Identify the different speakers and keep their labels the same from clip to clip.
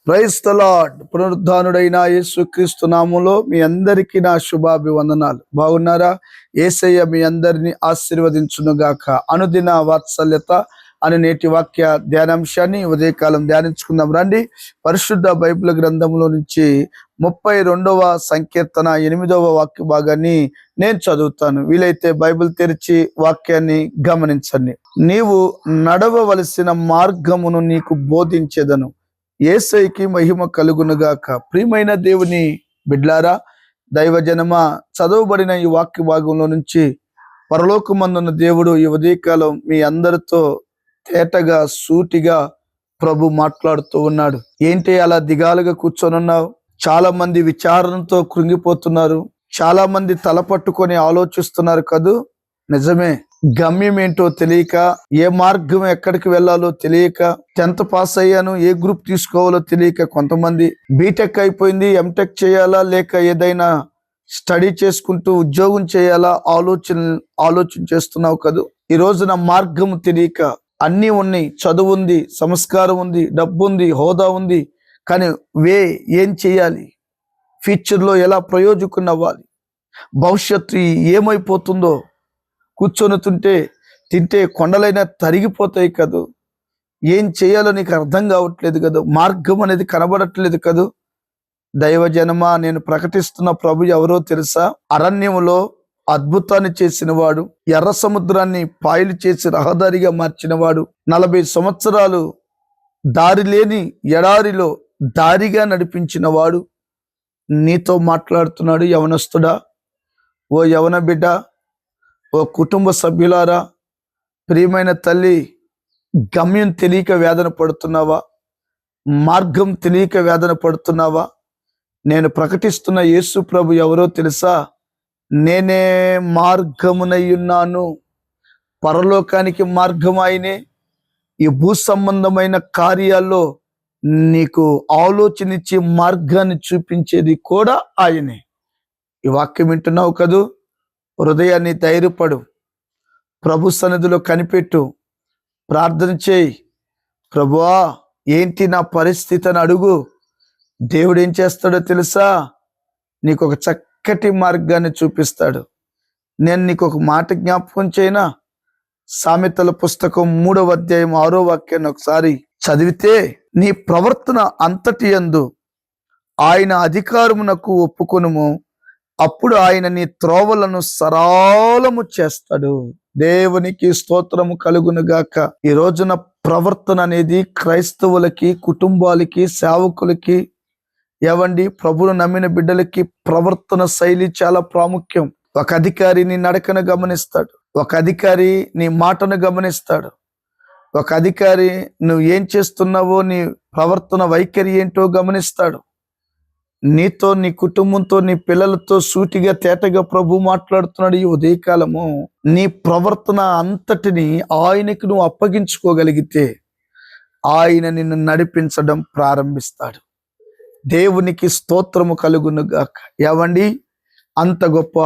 Speaker 1: Praise the lord. పునరుద్ధానుడైన యేసుక్రీస్తు నామములో మీ అందరికీ నా శుభాభివందనాలు. బాగున్నారా? యేసయ్య మీ అందరిని ఆశీర్వదించునుగాక. అనుదిన వాత్సల్యత అనే నేటి వాక్య ధ్యానాంశాన్ని ఉదయకాలం ధ్యానించుకుందాం రండి. పరిశుద్ధ బైబిల్ గ్రంథంలో నుంచి 32వ సంకీర్తన 8వ వాక్య భాగాన్ని నేను చదువుతాను. వీలైతే బైబిల్ తెరిచి వాక్యాన్ని గమనించండి. నీవు నడవవలసిన మార్గమును నీకు బోధించెదను, యేసయ్యకి మహిమ కలుగునుగాక. ప్రియమైన దేవుని బిడ్లారా, దైవజనమ, చదవబడిన ఈ వాక్య భాగంలో నుంచి పరలోకమందున్న దేవుడు ఈ ఉదయకాలం మీ అందరితో తేటగా సూటిగా ప్రభు మాట్లాడుతూ ఉన్నాడు. ఏంటి అలా దిగాలుగా కూర్చొని ఉన్నావు? చాలా మంది విచారణతో కృంగిపోతున్నారు, చాలా మంది తల పట్టుకొని ఆలోచిస్తున్నారు కదూ. నిజమే, గమ్యం ఏంటో తెలియక, ఏ మార్గం ఎక్కడికి వెళ్ళాలో తెలియక, 10th పాస్ అయ్యాను, ఏ గ్రూప్ తీసుకోవాలో తెలియక, కొంతమంది బీటెక్ అయిపోయింది, ఎంటెక్ చేయాలా లేక ఏదైనా స్టడీ చేసుకుంటూ ఉద్యోగం చేయాలా ఆలోచన చేస్తున్నావు కదూ. ఈ రోజున మార్గం తెలియక అన్నీ ఉన్నాయి, చదువు ఉంది, సంస్కారం ఉంది, డబ్బు ఉంది, హోదా ఉంది, కానీ ఏం చేయాలి, ఫ్యూచర్లో ఎలా ప్రయోజకుని అవ్వాలి, భవిష్యత్తు ఏమైపోతుందో, కూర్చొని తింటే కొండలైనా తరిగిపోతాయి కదూ. ఏం చేయాలో నీకు అర్థం కావట్లేదు కదా, మార్గం అనేది కనబడట్లేదు కదూ. దైవజనమా, నేను ప్రకటిస్తున్న ప్రభు ఎవరో తెలుసా? అరణ్యములో అద్భుతాన్ని చేసినవాడు, ఎర్ర సముద్రాన్ని పాయలు చేసి రహదారిగా మార్చినవాడు, 40 సంవత్సరాలు దారి లేని ఎడారిలో దారిగా నడిపించినవాడు నీతో మాట్లాడుతున్నాడు. యవనస్తుడా, ఓ యవన బిడ్డ, ఓ కుటుంబ సభ్యులారా, ప్రియమైన తల్లి, గమ్యం తెలియక వేదన పడుతున్నావా? మార్గం తెలియక వేదన పడుతున్నావా? నేను ప్రకటిస్తున్న యేసు ప్రభు ఎవరో తెలుసా? నేనే మార్గమునై ఉన్నాను. పరలోకానికి మార్గం ఆయనే. ఈ భూ సంబంధమైన కార్యాల్లో నీకు ఆలోచన ఇచ్చి మార్గాన్ని చూపించేది కూడా ఆయనే. ఈ వాక్యం వింటున్నావు కదూ. హృదయాన్ని ధైర్యపడు, ప్రభు సన్నిధిలో కనిపెట్టు, ప్రార్థన చేయి. ప్రభువా, ఏంటి నా పరిస్థితి అని అడుగు. దేవుడు ఏం చేస్తాడో తెలుసా? నీకు ఒక చక్కటి మార్గాన్ని చూపిస్తాడు. నేను నీకు ఒక మాట జ్ఞాపకం చేయనా? సామెతల పుస్తకం 3వ అధ్యాయం 6వ వాక్యాన్ని ఒకసారి చదివితే, నీ ప్రవర్తన అంతటి యందు ఆయన అధికారమునకు ఒప్పుకొనుము, అప్పుడు ఆయన నీ త్రోవలను సరళము చేస్తాడు. దేవునికి స్తోత్రము కలుగునుగాక. ఈ రోజున ప్రవర్తన అనేది క్రైస్తవులకి, కుటుంబాలకి, సేవకులకి, ప్రభువును నమ్మిన బిడ్డలకి ప్రవర్తన శైలి చాలా ప్రాముఖ్యం. ఒక అధికారి నీ నడకను గమనిస్తాడు, ఒక అధికారి నీ మాటను గమనిస్తాడు, ఒక అధికారి నువ్వు ఏం చేస్తున్నావో, నీ ప్రవర్తన వైఖరి ఏంటో గమనిస్తాడు. నీతో, నీ కుటుంబంతో, నీ పిల్లలతో సూటిగా తేటగా ప్రభు మాట్లాడుతున్నాడు. ఈ ఉదయకాలము నీ ప్రవర్తన అంతటిని ఆయనకు నువ్వు అప్పగించుకోగలిగితే ఆయన నిన్ను నడిపించడం ప్రారంభిస్తాడు. దేవునికి స్తోత్రము కలుగునుగాక. అంత గొప్ప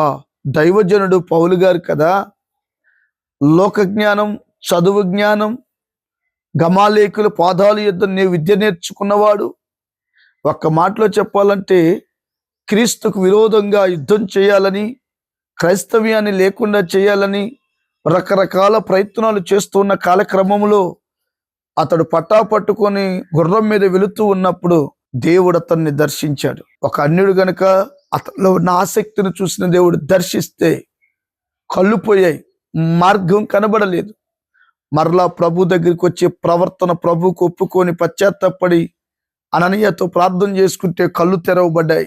Speaker 1: దైవజనుడు పౌలు గారు కదా. లోక జ్ఞానం, చదువు జ్ఞానం, గమాలేకుల పాదాలు యొద్ద విద్య నేర్చుకున్నవాడు. ఒక్క మాటలో చెప్పాలంటే, క్రీస్తుకు విరోధంగా యుద్ధం చేయాలని, క్రైస్తవ్యాన్ని లేకుండా చేయాలని రకరకాల ప్రయత్నాలు చేస్తున్న కాలక్రమంలో అతడు పట్టుకొని గుర్రం మీద వెళుతూ ఉన్నప్పుడు దేవుడు అతన్ని దర్శించాడు. ఒక అన్యుడు గనుక అతనిలో ఉన్న ఆసక్తిని చూసిన దేవుడు దర్శిస్తే కళ్ళు పోయాయి, మార్గం కనబడలేదు. మరలా ప్రభు దగ్గరికి వచ్చే ప్రవర్తన ప్రభుకు ఒప్పుకొని పశ్చాత్తాపడి అననీయతో ప్రార్థన చేసుకుంటే కళ్ళు తెరవబడ్డాయి.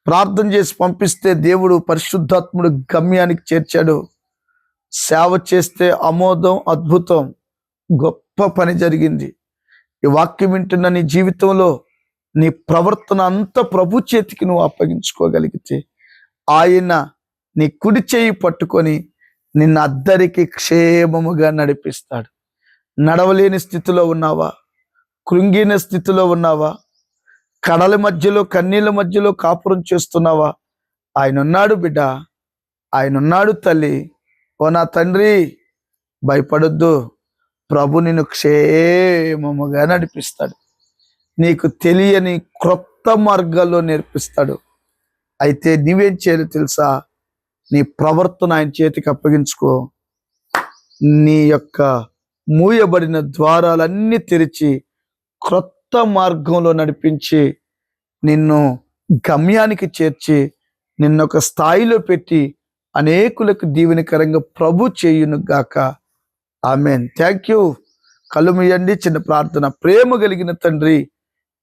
Speaker 1: ప్రార్థన చేసి పంపిస్తే దేవుడు పరిశుద్ధాత్ముడు గమ్యానికి చేర్చాడు. సేవ చేస్తే అమోదం, అద్భుతం, గొప్ప పని జరిగింది. ఈ వాక్యం వింటున్న నీ జీవితంలో నీ ప్రవర్తన అంతా ప్రభు చేతికి నువ్వు అప్పగించుకోగలిగితే ఆయన నీ కుడి చేయి పట్టుకొని నిన్ను అద్దరికి క్షేమముగా నడిపిస్తాడు. నడవలేని స్థితిలో ఉన్నావా? కృంగిన స్థితిలో ఉన్నావా? కడల మధ్యలో, కన్నీళ్ళ మధ్యలో కాపురం చేస్తున్నావా? ఆయన ఉన్నాడు బిడ్డ, ఆయన ఉన్నాడు తల్లి. ఓ నా తండ్రి, భయపడొద్దు, ప్రభు నిన్ను క్షేమముగా నడిపిస్తాడు. నీకు తెలియని క్రొత్త మార్గాల్లో నేర్పిస్తాడు. అయితే నీవేం చేయాలి తెలుసా? నీ ప్రవర్తన ఆయన చేతికి అప్పగించుకో. నీ యొక్క మూయబడిన ద్వారాలన్నీ తెరిచి క్రొత్త మార్గంలో నడిపించి నిన్ను గమ్యానికి చేర్చి నిన్నొక స్థాయిలో పెట్టి అనేకులకు దీవెనకరంగా ప్రభు చేయును గాక. ఆమెన్. Thank you. కళ్ళు మూయండి. చిన్న ప్రార్థన. ప్రేమ కలిగిన తండ్రి,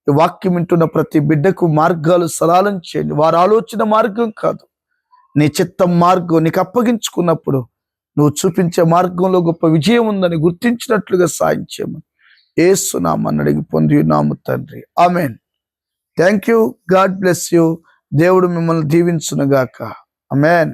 Speaker 1: ఈ వాక్యం వింటున్న ప్రతి బిడ్డకు మార్గాలు సరళం చేయండి. వారి ఆలోచన మార్గం కాదు, నీ చిత్తం మార్గం నీకు అప్పగించుకున్నప్పుడు నువ్వు చూపించే మార్గంలో గొప్ప విజయం ఉందని గుర్తించినట్లుగా సాయం చేయమని యేసు నామమున అడిగి పొంది ఉన్నాము తండ్రి. Amen. Thank you. God bless you. దేవుడు మిమ్మల్ని దీవించును గాక. ఆమెన్.